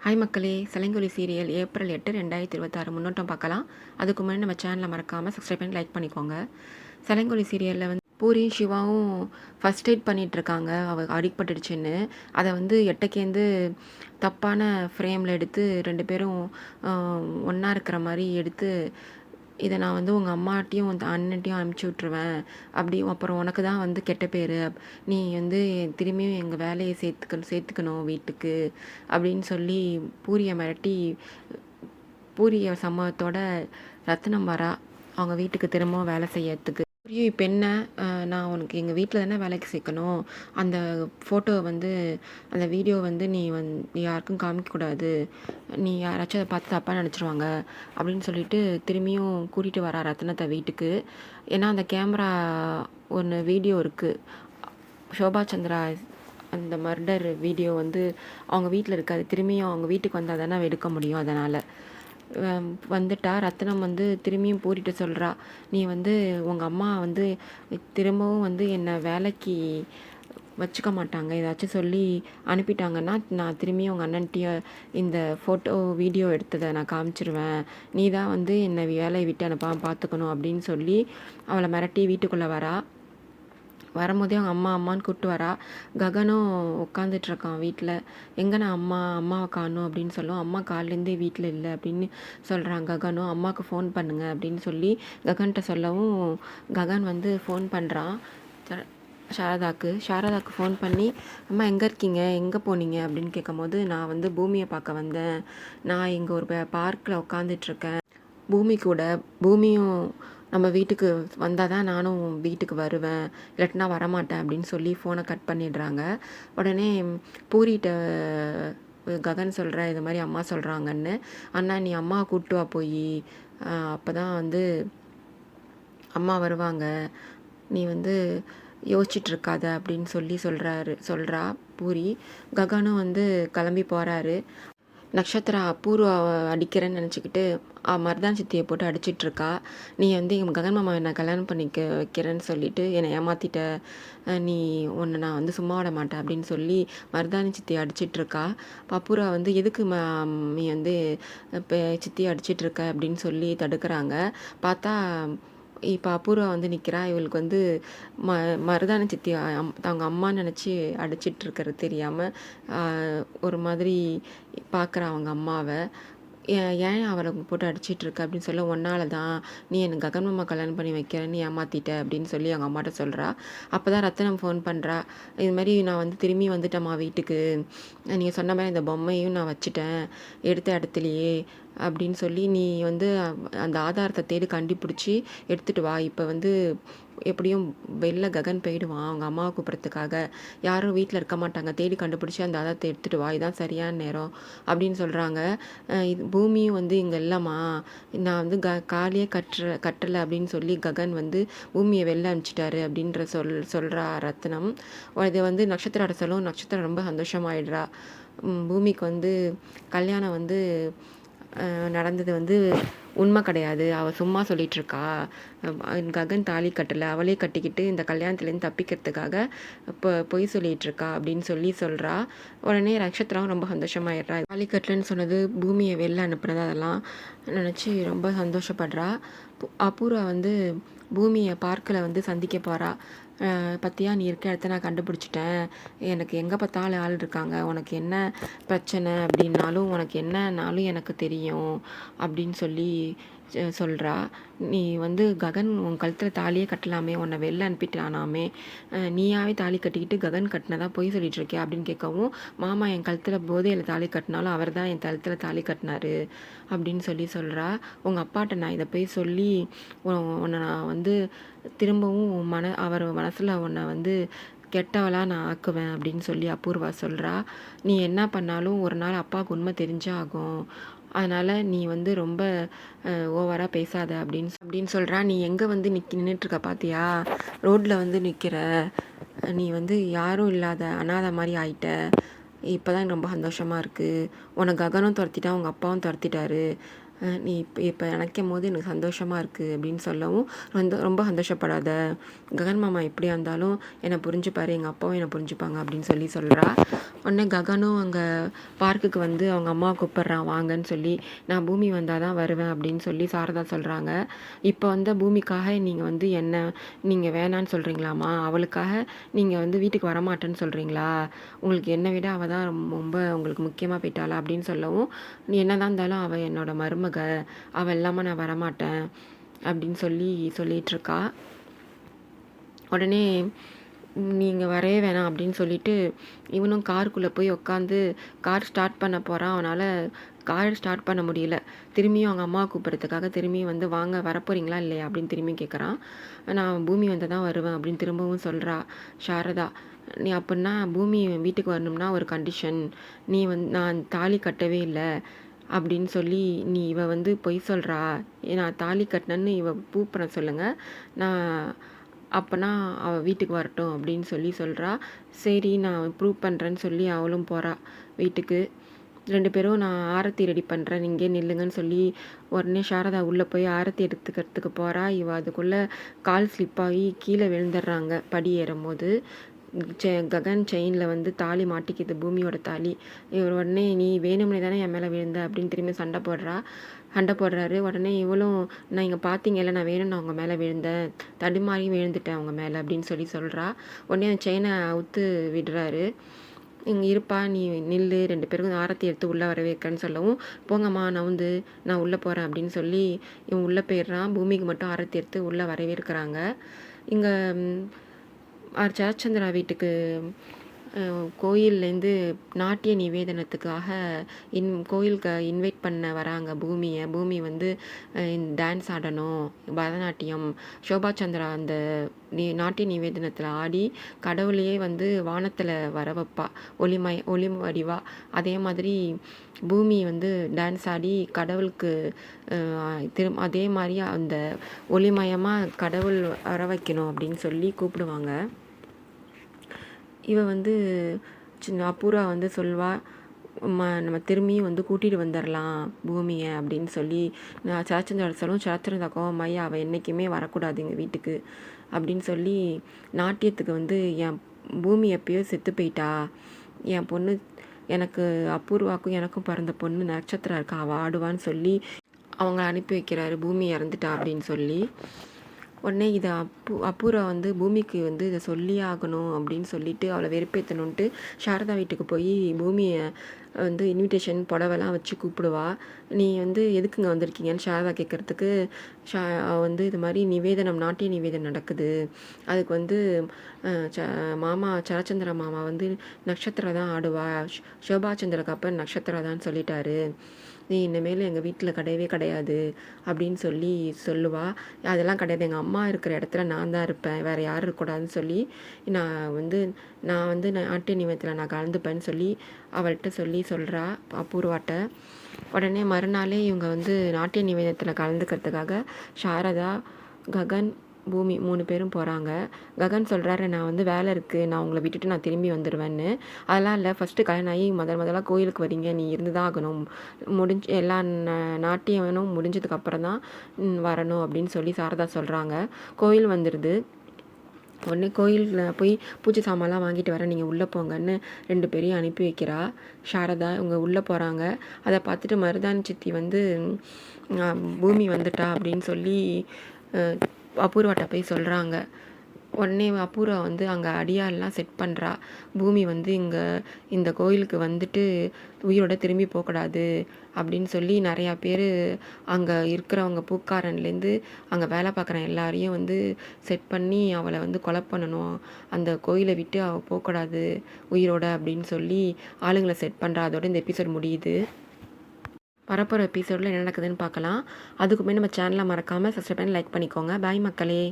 Hi மக்களே, சலங்கொலி serial April 8 2026 முன்னோட்டம் பார்க்கலாம். அதுக்கு முன்னாடி நம்ம சேனலை மறக்காமல் சப்ஸ்கிரைப் பண்ணி லைக் பண்ணிக்கோங்க. சலங்கொலி சீரியலில் வந்து பூரியும் சிவாவும் ஃபஸ்ட் எய்ட் பண்ணிகிட்ருக்காங்க அடிப்பட்டுடுச்சுன்னு. அதை வந்து எட்டக்கேந்து தப்பான ஃப்ரேமில் எடுத்து 2 பேரும் ஒன்றா இருக்கிற மாதிரி எடுத்து, இதை நான் வந்து உங்கள் அம்மாட்டையும் அண்ணன்ட்டையும் அனுப்பிச்சி விட்ருவேன், அப்படி அப்புறம் உனக்கு தான் வந்து கெட்ட பேர், நீ வந்து திரும்பியும் எங்கள் வேலையை சேர்த்துக்கணும் வீட்டுக்கு அப்படின்னு சொல்லி பூரியை மிரட்டி, பூரிய சம்பவத்தோட ரத்னம் வரா அவங்க வீட்டுக்கு திரும்பவும் வேலை செய்யறதுக்கு. பூரியும் இப்போ என்ன, நான் உனக்கு எங்கள் வீட்டில் தானே வேலைக்கு சேர்க்கணும், அந்த ஃபோட்டோ வந்து அந்த வீடியோ வந்து நீ யாருக்கும் காமிக்கக்கூடாது, நீ யாராச்சும் அதை பார்த்து தப்பாக நினச்சிருவாங்க அப்படின்னு சொல்லிட்டு திரும்பியும் கூட்டிகிட்டு வரா ரத்னத்தை வீட்டுக்கு. ஏன்னா அந்த கேமரா ஒன்று வீடியோ இருக்குது, ஷோபா சந்திரா அந்த மர்டர் வீடியோ வந்து அவங்க வீட்டில் இருக்காது, திரும்பியும் அவங்க வீட்டுக்கு வந்தால் தானே எடுக்க முடியும். அதனால் வந்துட்டா ரத்னம் வந்து திரும்பியும் பூரிட்டு சொல்கிறா, நீ வந்து உங்கள் அம்மா வந்து திரும்பவும் வந்து என்னை வேலைக்கு வச்சுக்க மாட்டாங்க, ஏதாச்சும் சொல்லி அனுப்பிட்டாங்கன்னா நான் திரும்பியும் உங்கள் அண்ணன்ட்டிய இந்த ஃபோட்டோ வீடியோ எடுத்ததை நான் காமிச்சிருவேன், நீ தான் வந்து என்னை வேலையை விட்டு அனுப்பாமல் பார்த்துக்கணும் அப்படின்னு சொல்லி அவளை மிரட்டி வீட்டுக்குள்ளே வரா. வரும்போதே அவங்க அம்மான்னு கூப்பிட்டு வரா. ககனும் உட்காந்துட்ருக்கான் வீட்டில். எங்கன்னா அம்மாவை காணும் அப்படின்னு சொல்லும். அம்மா காலிலேருந்தே வீட்டில் இல்லை அப்படின்னு சொல்கிறான் ககனும். அம்மாவுக்கு ஃபோன் பண்ணுங்க அப்படின்னு சொல்லி ககன்கிட்ட சொல்லவும் ககன் வந்து ஃபோன் பண்ணுறான் சாரதாக்கு ஃபோன் பண்ணி, அம்மா எங்கே இருக்கீங்க, எங்கே போனீங்க அப்படின்னு கேட்கும்போது, நான் வந்து பூமியை பார்க்க வந்தேன், நான் இங்கே ஒரு பார்க்கில் உட்காந்துட்ருக்கேன், பூமியும் நம்ம வீட்டுக்கு வந்தால் தான் நானும் வீட்டுக்கு வருவேன், இல்லாட்டினா வரமாட்டேன் அப்படின்னு சொல்லி ஃபோனை கட் பண்ணிடுறாங்க. உடனே பூரிட்ட ககன் சொல்கிற இது மாதிரி அம்மா சொல்கிறாங்கன்னு, அண்ணா நீ அம்மாவை கூப்பிட்டு வா போய், அப்போ தான் வந்து அம்மா வருவாங்க, நீ வந்து யோசிச்சுட்ருக்காத அப்படின்னு சொல்கிறா பூரி. ககனும் வந்து கிளம்பி போகிறாரு. நக்ஷத்ரா அபூர்வாவை அடிக்கிறேன்னு நினச்சிக்கிட்டு மருதான் சித்தியை போட்டு அடிச்சிட்ருக்கா. நீ வந்து எங்கள் ககன் மாமா என்னை கல்யாணம் பண்ணிக்க வைக்கிறேன்னு சொல்லிவிட்டு என்னை ஏமாற்றிட்ட, நீ உன்னை நான் வந்து சும்மா விட மாட்டேன் அப்படின்னு சொல்லி மருதாணி சித்தியை அடிச்சிட்ருக்கா. அபூர்வா வந்து எதுக்கு நீ வந்து இப்போ சித்தியை அடிச்சிட்ருக்க அப்படின்னு சொல்லி தடுக்கிறாங்க. பார்த்தா இப்போ அபூர்வா வந்து நிற்கிறா. இவளுக்கு வந்து மருதாணி சித்தி அவங்க அம்மா நினச்சி அடிச்சிட்ருக்கிறது தெரியாமல் ஒரு மாதிரி பார்க்குறா அவங்க அம்மாவை. ஏன் அவளை போட்டு அடிச்சிட்ருக்க அப்படின்னு சொல்ல, ஒன்னால தான் நீ எனக்கு ககன் மாமா கல்யாணம் பண்ணி வைக்கிறேன்னு ஏமாற்றிட்ட அப்படின்னு சொல்லி அவங்க அம்மாட்ட சொல்கிறா. அப்போ தான் ரத்தனம் ஃபோன் பண்ணுறா, இது மாதிரி நான் வந்து திரும்பி வந்துட்டேம்மா வீட்டுக்கு, நீங்கள் சொன்ன மாதிரி இந்த பொம்மையும் நான் வச்சுட்டேன் எடுத்த இடத்துலையே அப்படின்னு சொல்லி, நீ வந்து அந்த ஆதாரத்தை தேடி கண்டுபிடிச்சி எடுத்துகிட்டு வா, இப்போ வந்து எப்படியும் வெளில ககன் போயிடுவான் அவங்க அம்மாவை கூப்பிட்றதுக்காக, யாரும் வீட்டில் இருக்க மாட்டாங்க, தேடி கண்டுபிடிச்சி அந்த ஆதாரத்தை எடுத்துகிட்டு வா, இதுதான் சரியான நேரம் அப்படின்னு சொல்கிறாங்க. இது பூமியும் வந்து இங்கே இல்லைம்மா, நான் வந்து காலியே கட்டலை அப்படின்னு சொல்லி ககன் வந்து பூமியை வெளில அனுப்பிச்சிட்டாரு அப்படின்ற சொல்கிறா ரத்னம். இதை வந்து நட்சத்திரோட சொல்லவும் நட்சத்திரம் ரொம்ப சந்தோஷமாயிடுறா. பூமிக்கு வந்து கல்யாணம் வந்து நடந்தது வந்து உண்மை கிடையாது, அவள் சும்மா சொல்லிகிட்ருக்கா, ககன் தாலி கட்டலை, அவளே கட்டிக்கிட்டு இந்த கல்யாணத்துலேருந்து தப்பிக்கிறதுக்காக இப்போ பொய் சொல்லிகிட்ருக்கா அப்படின்னு சொல்கிறா. உடனே நட்சத்திரம் ரொம்ப சந்தோஷமாயிடுறா. தாலி கட்டலைன்னு சொன்னது பூமியை வெளில அனுப்புனது அதெல்லாம் நினச்சி ரொம்ப சந்தோஷப்படுறா. அபூர்வா வந்து பூமியை பார்க்கில் வந்து சந்திக்க போகிறா. பற்றியா நீ இருக்க இடத்த நான் கண்டுபிடிச்சிட்டேன், எனக்கு எங்கே பார்த்தாலும் ஆள் இருக்காங்க, உனக்கு என்ன பிரச்சனை அப்படின்னாலும் உனக்கு என்னன்னாலும் எனக்கு தெரியும் அப்படின்னு சொல்லி சொல்கிறா. நீ வந்து ககன் உன் கழுத்தில் தாலியே கட்டலாமே, உன்னை வெளில அனுப்பிட்டானாமே, நீயாவே தாலி கட்டிக்கிட்டு ககன் கட்டினதா போய் சொல்லிகிட்ருக்கே அப்படின்னு கேட்கவும், மாமா என் கழுத்தில் போதையில் தாலி கட்டினாலும் அவர் தான் என் கழுத்தில் தாலி கட்டினாரு அப்படின்னு சொல்கிறா. உங்கள் அப்பாட்ட நான் இதை போய் சொல்லி உன்னை நான் வந்து திரும்பவும் அவர் மனசில் உன்னை வந்து கெட்டவளாக நான் ஆக்குவேன் அப்படின்னு சொல்லி அபூர்வா சொல்கிறா. நீ என்ன பண்ணாலும் ஒரு நாள் அப்பாவுக்கு உண்மை தெரிஞ்சாகும், அதனால் நீ வந்து ரொம்ப ஓவராக பேசாத அப்படின்னு சொல்கிறா. நீ எங்கே வந்து நின்றுட்டுருக்க பார்த்தியா, ரோட்டில் வந்து நிற்கிற, நீ வந்து யாரும் இல்லாத அனாதை மாதிரி ஆயிட்ட, இப்போ தான் ரொம்ப சந்தோஷமாக இருக்குது, உனக்கு ககனும் துரத்திட்டா உங்கள் அப்பாவும் துரத்திட்டாரு, நீ இப்போ நினைக்கும்போது எனக்கு சந்தோஷமாக இருக்குது அப்படின்னு சொல்லவும், ரொம்ப சந்தோஷப்படாத, ககன் மாமா எப்படியா இருந்தாலும் என்னை புரிஞ்சுப்பாரு, எங்கள் அப்பாவும் என்னை புரிஞ்சுப்பாங்க அப்படின்னு சொல்கிறா. உடனே ககனும் அங்கே பார்க்குக்கு வந்து அவங்க அம்மாவை கூப்பிட்றான் வாங்கன்னு சொல்லி. நான் பூமி வந்தால் தான் வருவேன் அப்படின்னு சொல்லி சாரதா சொல்கிறாங்க. இப்போ வந்து பூமிக்காக நீங்கள் வந்து என்ன நீங்கள் வேணான்னு சொல்கிறீங்களாம்மா, அவளுக்காக நீங்கள் வந்து வீட்டுக்கு வரமாட்டேன்னு சொல்கிறீங்களா, உங்களுக்கு என்னை விட அவள் தான் ரொம்ப உங்களுக்கு முக்கியமாக போயிட்டாளா அப்படின்னு சொல்லவும், நீ என்ன தான் இருந்தாலும் அவள் என்னோட மருமக, அவள் இல்லாமல் நான் வரமாட்டேன் அப்படின்னு சொல்லிகிட்ருக்கா. உடனே நீங்கள் வரவே வேணாம் அப்படின்னு சொல்லிட்டு இவனும் காருக்குள்ளே போய் உட்காந்து கார் ஸ்டார்ட் பண்ண போகிறான். அவனால் கார் ஸ்டார்ட் பண்ண முடியல. திரும்பியும் அவங்க அம்மா கூப்பிட்றதுக்காக திரும்பியும் வந்து வாங்க வரப்போகிறீங்களா இல்லையா அப்படின்னு திரும்பியும் கேட்குறான். நான் பூமி வந்து தான் வருவேன் அப்படின்னு திரும்பவும் சொல்கிறா சாரதா. நீ அப்படின்னா பூமி வீட்டுக்கு வரணும்னா ஒரு கண்டிஷன், நீ நான் தாலி கட்டவே இல்லை அப்படின்னு சொல்லி இவ வந்து பொய் சொல்கிறா, நான் தாலி கட்டினேன்னு இவ ப்ரூவ் பண்ண சொல்லுங்கள், நான் அப்போனா அவள் வீட்டுக்கு வரட்டும் அப்படின்னு சொல்கிறா. சரி நான் ப்ரூவ் பண்ணுறேன்னு சொல்லி அவளும் போகிறா வீட்டுக்கு. 2 பேரும் நான் ஆரத்தி ரெடி பண்ணுறேன், இங்கே நில்லுங்கன்னு சொல்லி உடனே சாரதா உள்ளே போய் ஆரத்தி எடுத்துக்கிறதுக்கு போகிறா. இவ அதுக்குள்ளே கால் ஸ்லிப்பாகி கீழே விழுந்துடுறாங்க படி ஏறும்போது. ககன் செயினில் வந்து தாலி மாட்டிக்குது, பூமியோட தாலி. இவர் உடனே நீ வேணும்னே தானே என் மேலே விழுந்த அப்படின்னு திரும்பி சண்டை போடுறாரு. உடனே இவளும் நான் இங்கே பார்த்தீங்கல்ல, நான் வேணும்னு அவங்க மேலே விழுந்தேன், தடுமாறி விழுந்துட்டேன் அவங்க மேலே அப்படின்னு சொல்கிறா. உடனே அந்த செயினை அவுத்து விடுறாரு. இங்கே இருப்பா, நீ நில்லு, 2 பேருக்கும் ஆரத்தி எடுத்து உள்ளே வரவேற்கன்னு சொல்லவும், போங்கம்மா நான் உள்ளே போகிறேன் அப்படின்னு சொல்லி இவன் உள்ளே போயிடுறான். பூமிக்கு மட்டும் ஆரத்தி எடுத்து உள்ளே வரவேற்கிறாங்க. இங்கே சரச்சந்திரா வீட்டுக்கு கோயில்லேருந்து நாட்டிய நிவேதனத்துக்காக கோயிலுக்கு இன்வைட் பண்ண வராங்க பூமியை. பூமி வந்து டான்ஸ் ஆடணும், பரதநாட்டியம். சோபா சந்திரா அந்த நாட்டிய நிவேதனத்தில் ஆடி கடவுளையே வந்து வானத்தில் வர வைப்பா, ஒளி வடிவா. அதே மாதிரி பூமி வந்து டான்ஸ் ஆடி கடவுளுக்கு அதே மாதிரி அந்த ஒளிமயமாக கடவுள் வர வைக்கணும் அப்படின்னு சொல்லி கூப்பிடுவாங்க. இவ வந்து அபூர்வா வந்து சொல்வா, நம்ம திரும்பியும் வந்து கூட்டிகிட்டு வந்துடலாம் பூமியை அப்படின்னு சொல்லி. நான் சரச்சந்திரா சொல்லும், சரச்சந்திரா கோவமாயி அவள் என்றைக்குமே வரக்கூடாது எங்கள் வீட்டுக்கு அப்படின்னு சொல்லி, நாட்டியத்துக்கு வந்து என் பூமி எப்பயோ செத்து போயிட்டா, என் பொண்ணு எனக்கு அபூர்வாக்கும் எனக்கும் பிறந்த பொண்ணு நட்சத்திரம் இருக்கா, அவள் ஆடுவான்னு சொல்லி அவங்க அனுப்பி வைக்கிறாரு, பூமி இறந்துட்டா அப்படின்னு சொல்லி. உடனே இதை அபூர்வா வந்து பூமிக்கு வந்து இதை சொல்லியே ஆகணும் அப்படின்னு சொல்லிட்டு அவளை வெறுப்பேற்றணுன்ட்டு சாரதா வீட்டுக்கு போய் பூமியை வந்து இன்விடேஷன் புடவெல்லாம் வச்சு கூப்பிடுவா. நீ வந்து எதுக்குங்க வந்திருக்கீங்கன்னு சாரதா கேட்குறதுக்கு வந்து இது மாதிரி நாட்டிய நிவேதனம் நடக்குது, அதுக்கு வந்து மாமா சரச்சந்திர மாமா வந்து நட்சத்திரம் தான் ஆடுவா, சோபாச்சந்திரக்கு அப்போ நட்சத்திரம் தான் சொல்லிட்டாரு, நீ இனிமேல் எங்கள் வீட்டில் கிடையவே கிடையாது அப்படின்னு சொல்லுவா. அதெல்லாம் கிடையாது, எங்கள் அம்மா இருக்கிற இடத்துல நான் தான் இருப்பேன், வேறு யாரும் இருக்கக்கூடாதுன்னு சொல்லி நான் வந்து நாட்டிய நிவேதத்தில் நான் கலந்துப்பேன்னு சொல்லி அவள்கிட்ட சொல்கிறா அபூர்வாட்ட. உடனே மறுநாளே இவங்க வந்து நாட்டிய நிவேதத்தில் கலந்துக்கிறதுக்காக சாரதா, ககன், பூமி 3 பேரும் போகிறாங்க. ககன் சொல்கிறாரு, நான் வந்து வேலை இருக்குது, நான் உங்களை விட்டுட்டு நான் திரும்பி வந்துடுவேன்னு. அதெல்லாம் இல்லை, ஃபஸ்ட்டு கல்யாணம் ஆகி முதலாக கோயிலுக்கு வரீங்க, நீ இருந்து தான் ஆகணும், எல்லா நாட்டியனும் முடிஞ்சதுக்கப்புறம் தான் வரணும் அப்படின்னு சொல்லி சாரதா சொல்கிறாங்க. கோயில் வந்துடுது. உடனே கோயிலில் போய் பூஜை சாமான்லாம் வாங்கிட்டு வரேன், நீங்கள் உள்ளே போங்கன்னு 2 பேரையும் அனுப்பி வைக்கிறா சாரதா. இவங்க உள்ளே போகிறாங்க. அதை பார்த்துட்டு மருதாணி சித்தி வந்து பூமி வந்துட்டா அப்படின்னு சொல்லி அபூர்வாட்ட போய் சொல்கிறாங்க. உடனே அபூர்வா வந்து அங்கே அடியாலெலாம் செட் பண்ணுறா. பூமி வந்து இந்த கோயிலுக்கு வந்துட்டு உயிரோட திரும்பி போகக்கூடாது அப்படின்னு சொல்லி நிறையா பேர் அங்கே இருக்கிறவங்க பூக்காரன்லேருந்து அங்கே வேலை பார்க்குற எல்லாரையும் வந்து செட் பண்ணி அவளை வந்து கொலை பண்ணணும், அந்த கோயிலை விட்டு அவள் போகக்கூடாது உயிரோட அப்படின்னு சொல்லி ஆளுங்களை செட் பண்ணுறா. அதோட இந்த எபிசோட் முடியுது. வரப்போகிற எபிசோடில் என்ன நடக்குதுன்னு பார்க்கலாம். அதுக்கு முன்னாடி நம்ம சேனலை மறக்காமல் சப்ஸ்கிரைப் பண்ணி லைக் பண்ணிக்கோங்க. பாய் மக்களே.